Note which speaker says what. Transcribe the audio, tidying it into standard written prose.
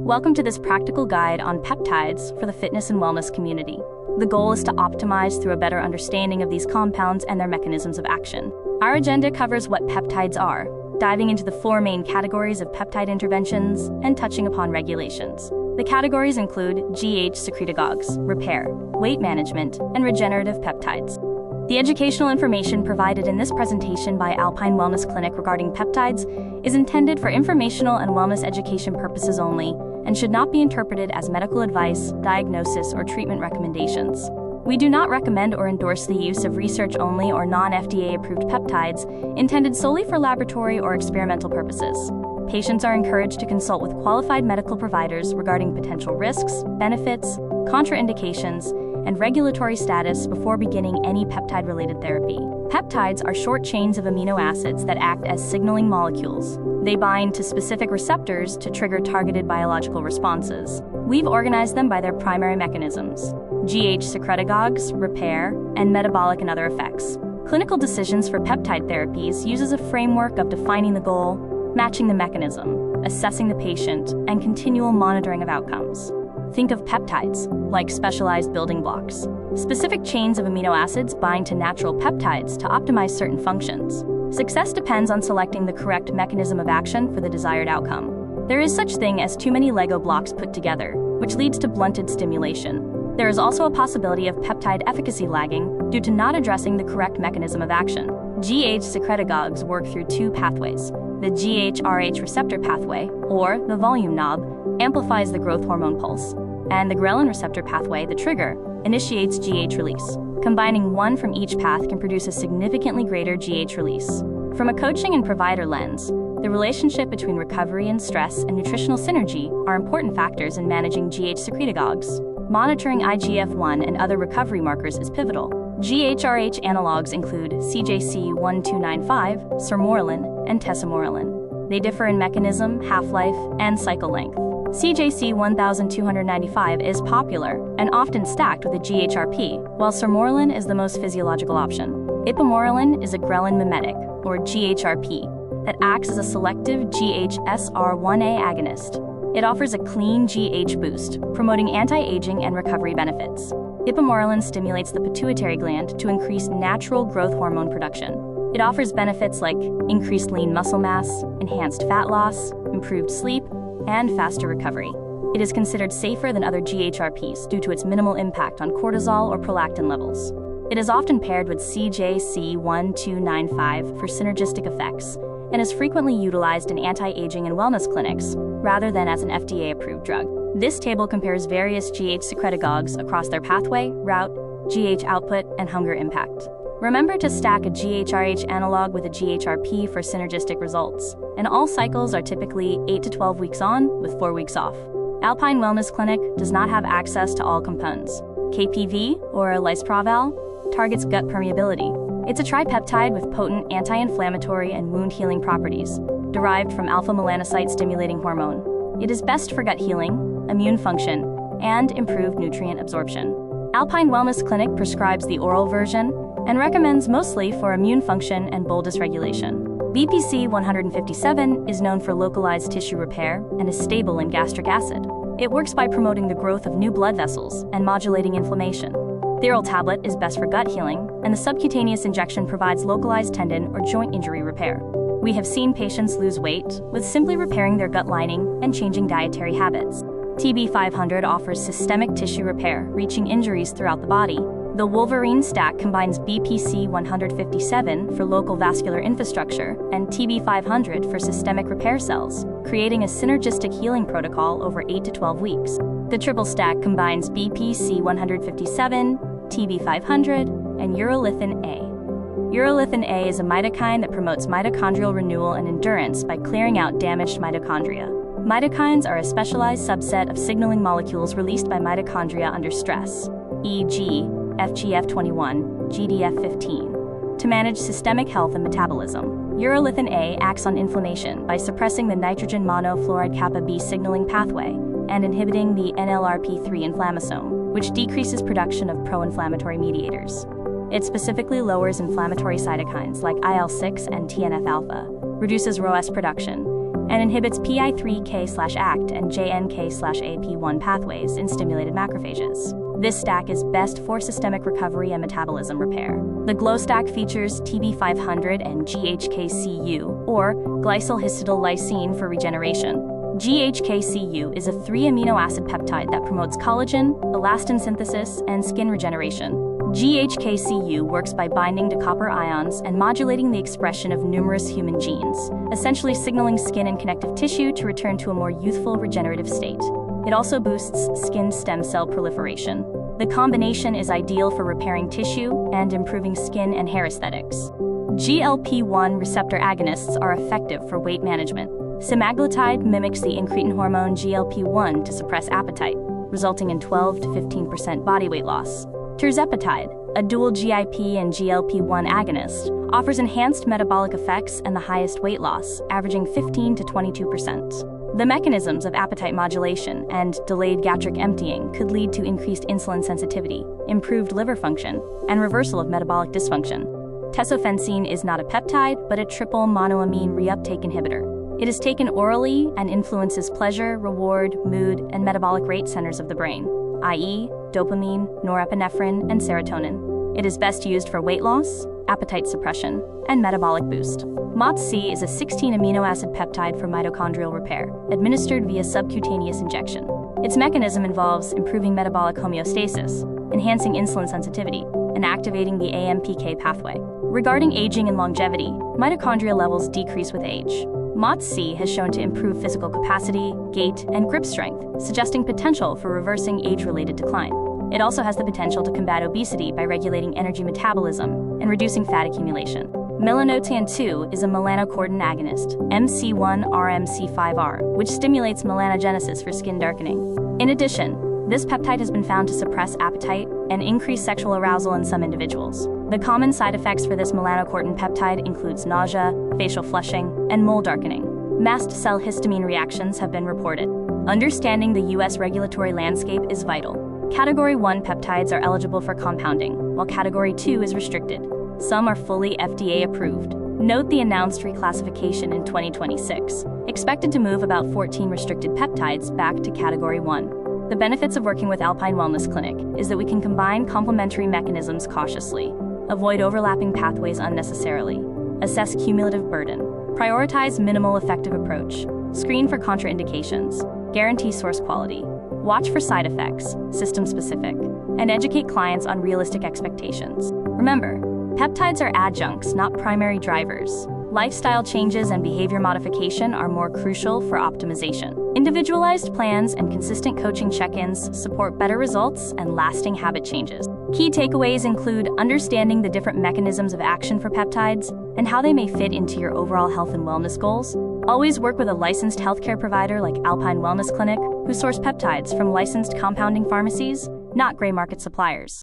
Speaker 1: Welcome to this practical guide on peptides for the fitness and wellness community. The goal is to optimize through a better understanding of these compounds and their mechanisms of action. Our agenda covers what peptides are, diving into the four main categories of peptide interventions and touching upon regulations. The categories include GH secretagogues, repair, weight management, and regenerative peptides. The educational information provided in this presentation by Alpine Wellness Clinic regarding peptides is intended for informational and wellness education purposes only and should not be interpreted as medical advice, diagnosis, or treatment recommendations. We do not recommend or endorse the use of research-only or non-FDA-approved peptides intended solely for laboratory or experimental purposes. Patients are encouraged to consult with qualified medical providers regarding potential risks, benefits, contraindications, and regulatory status before beginning any peptide-related therapy. Peptides are short chains of amino acids that act as signaling molecules. They bind to specific receptors to trigger targeted biological responses. We've organized them by their primary mechanisms: GH secretagogues, repair, and metabolic and other effects. Clinical decisions for peptide therapies uses a framework of defining the goal, matching the mechanism, assessing the patient, and continual monitoring of outcomes. Think of peptides like specialized building blocks. Specific chains of amino acids bind to natural peptides to optimize certain functions. Success depends on selecting the correct mechanism of action for the desired outcome. There is such thing as too many Lego blocks put together, which leads to blunted stimulation. There is also a possibility of peptide efficacy lagging due to not addressing the correct mechanism of action. GH secretagogues work through two pathways. The GHRH receptor pathway, or the volume knob, amplifies the growth hormone pulse, and the ghrelin receptor pathway, the trigger, initiates GH release. Combining one from each path can produce a significantly greater GH release. From a coaching and provider lens, the relationship between recovery and stress and nutritional synergy are important factors in managing GH secretagogues. Monitoring IGF-1 and other recovery markers is pivotal. GHRH analogs include CJC1295, sermorelin, and tesamorelin. They differ in mechanism, half-life, and cycle length. CJC 1295 is popular and often stacked with a GHRP, while sermorelin is the most physiological option. Ipamorelin is a ghrelin mimetic, or GHRP, that acts as a selective GHSR1A agonist. It offers a clean GH boost, promoting anti-aging and recovery benefits. Ipamorelin stimulates the pituitary gland to increase natural growth hormone production. It offers benefits like increased lean muscle mass, enhanced fat loss, improved sleep, and faster recovery. It is considered safer than other GHRPs due to its minimal impact on cortisol or prolactin levels. It is often paired with CJC1295 for synergistic effects and is frequently utilized in anti-aging and wellness clinics rather than as an FDA-approved drug. This table compares various GH secretagogues across their pathway, route, GH output, and hunger impact. Remember to stack a GHRH analog with a GHRP for synergistic results, and all cycles are typically 8 to 12 weeks on with 4 weeks off. Alpine Wellness Clinic does not have access to all components. KPV, or Lysproval, targets gut permeability. It's a tripeptide with potent anti-inflammatory and wound-healing properties, derived from alpha-melanocyte-stimulating hormone. It is best for gut healing, immune function, and improved nutrient absorption. Alpine Wellness Clinic prescribes the oral version and recommends mostly for immune function and bole dysregulation. BPC 157 is known for localized tissue repair and is stable in gastric acid. It works by promoting the growth of new blood vessels and modulating inflammation. The oral tablet is best for gut healing, and the subcutaneous injection provides localized tendon or joint injury repair. We have seen patients lose weight with simply repairing their gut lining and changing dietary habits. TB500 offers systemic tissue repair, reaching injuries throughout the body. The Wolverine stack combines BPC 157 for local vascular infrastructure and TB500 for systemic repair cells, creating a synergistic healing protocol over 8 to 12 weeks. The triple stack combines BPC 157, TB500, and urolithin A. Urolithin A is a mitokine that promotes mitochondrial renewal and endurance by clearing out damaged mitochondria. Mitokines are a specialized subset of signaling molecules released by mitochondria under stress, e.g., FGF21, GDF15, to manage systemic health and metabolism. Urolithin A acts on inflammation by suppressing the nitrogen monofluoride kappa B signaling pathway and inhibiting the NLRP3 inflammasome, which decreases production of pro-inflammatory mediators. It specifically lowers inflammatory cytokines like IL-6 and TNF-alpha, reduces ROS production, and inhibits PI3K/ACT and JNK/AP1 pathways in stimulated macrophages. This stack is best for systemic recovery and metabolism repair. The Glow stack features TB500 and GHKCU, or glycyl histidyl lysine, for regeneration. GHKCU is a 3-amino acid peptide that promotes collagen, elastin synthesis, and skin regeneration. GHKCU works by binding to copper ions and modulating the expression of numerous human genes, essentially signaling skin and connective tissue to return to a more youthful, regenerative state. It also boosts skin stem cell proliferation. The combination is ideal for repairing tissue and improving skin and hair aesthetics. GLP-1 receptor agonists are effective for weight management. Semaglutide mimics the incretin hormone GLP-1 to suppress appetite, resulting in 12 to 15% body weight loss. Tirzepatide, a dual GIP and GLP-1 agonist, offers enhanced metabolic effects and the highest weight loss, averaging 15 to 22%. The mechanisms of appetite modulation and delayed gastric emptying could lead to increased insulin sensitivity, improved liver function, and reversal of metabolic dysfunction. Tesofensine is not a peptide, but a triple monoamine reuptake inhibitor. It is taken orally and influences pleasure, reward, mood, and metabolic rate centers of the brain, i.e., dopamine, norepinephrine, and serotonin. It is best used for weight loss, appetite suppression, and metabolic boost. MOTS-C is a 16-amino acid peptide for mitochondrial repair, administered via subcutaneous injection. Its mechanism involves improving metabolic homeostasis, enhancing insulin sensitivity, and activating the AMPK pathway. Regarding aging and longevity, mitochondria levels decrease with age. MOTS-C has shown to improve physical capacity, gait, and grip strength, suggesting potential for reversing age-related decline. It also has the potential to combat obesity by regulating energy metabolism and reducing fat accumulation. Melanotan-2 is a melanocortin agonist, MC1-RMC5R, which stimulates melanogenesis for skin darkening. In addition, this peptide has been found to suppress appetite and increase sexual arousal in some individuals. The common side effects for this melanocortin peptide includes nausea, facial flushing, and mole darkening. Mast cell histamine reactions have been reported. Understanding the U.S. regulatory landscape is vital. Category 1 peptides are eligible for compounding, while Category 2 is restricted. Some are fully FDA approved. Note the announced reclassification in 2026, expected to move about 14 restricted peptides back to Category 1. The benefits of working with Alpine Wellness Clinic is that we can combine complementary mechanisms cautiously, avoid overlapping pathways unnecessarily, assess cumulative burden, prioritize minimal effective approach, screen for contraindications, guarantee source quality, watch for side effects, system-specific, and educate clients on realistic expectations. Remember, peptides are adjuncts, not primary drivers. Lifestyle changes and behavior modification are more crucial for optimization. Individualized plans and consistent coaching check-ins support better results and lasting habit changes. Key takeaways include understanding the different mechanisms of action for peptides and how they may fit into your overall health and wellness goals. Always work with a licensed healthcare provider like Alpine Wellness Clinic, who source peptides from licensed compounding pharmacies, not gray market suppliers.